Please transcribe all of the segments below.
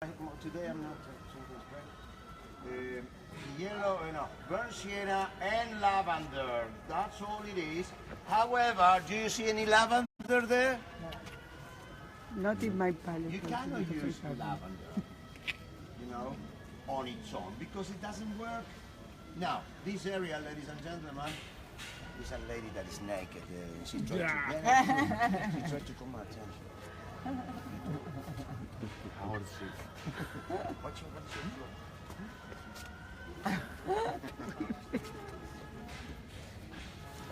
Today I'm not yellow, burnt sienna and lavender. That's all it is. However, do you see any lavender there? Not in my palette. You cannot use lavender, on its own because it doesn't work. Now, this area, ladies and gentlemen, is a lady that is naked. She tried to come my attention. What's your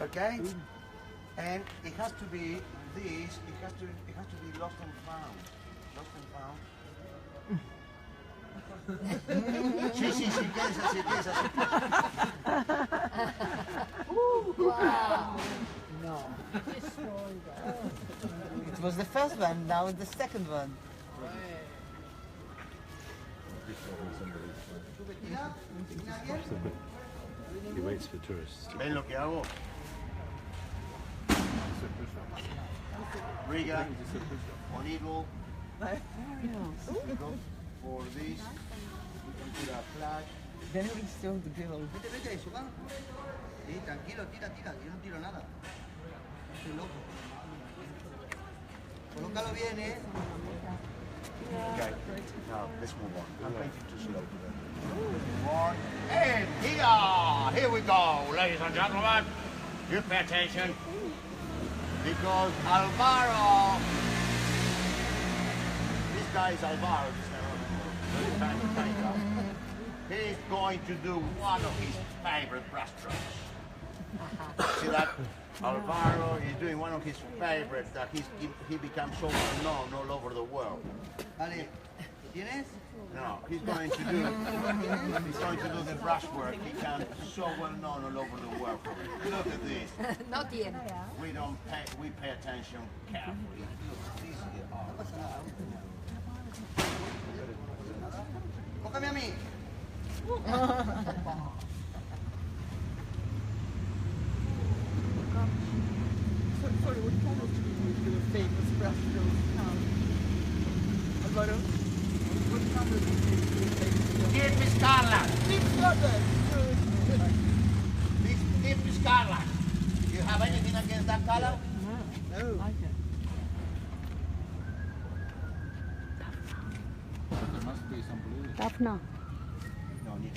okay? And it has to be this. It has to be lost and found. Lost and found. Sí, piensa. Wow. No. It was the first one, now it's the second one. He waits for tourists. ¿Ven lo que hago? Rigger, on eagle. For this, we can put a flash. Then we show the girl. Vete eso, va. Sí, tranquilo, tira, yo no tiro nada. Estoy loco. Colócalo bien, Okay, now let's move on. I'm painting too slow today. One, and here we go, ladies and gentlemen. You pay attention, because Alvaro, this guy is Alvaro, he's going to do one of his favorite brush strokes. See that? Alvaro is doing one of his favorites that he becomes so well known all over the world. Vale, ¿tienes? No, he's going to do the brush work. He becomes so well known all over the world. Look at this. No tiene. We pay attention carefully. Look, this is the art. Cógeme a mí. Sorry, what kind of your famous brush strokes? Alvaro? What kind of your famous? Deep Scarlet. Deep Scarlet. Deep Scarlet. Do you have anything against that color? No. I like it. There must be some blue. Daphna. No need.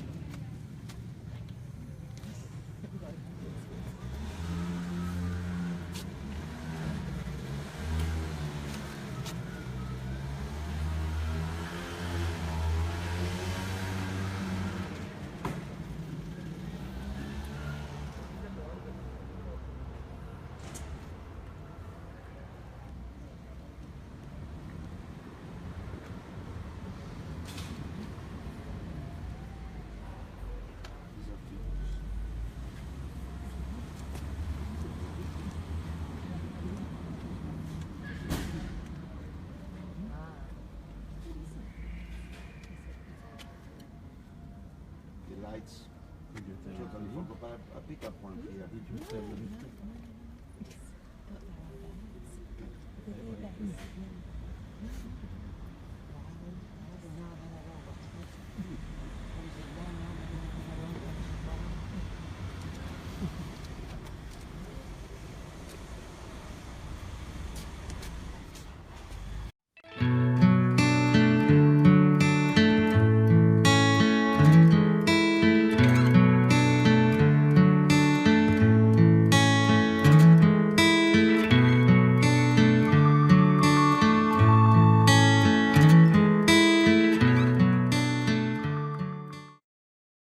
Lights. Totally forgot, but I pick up one here. Did you tell them?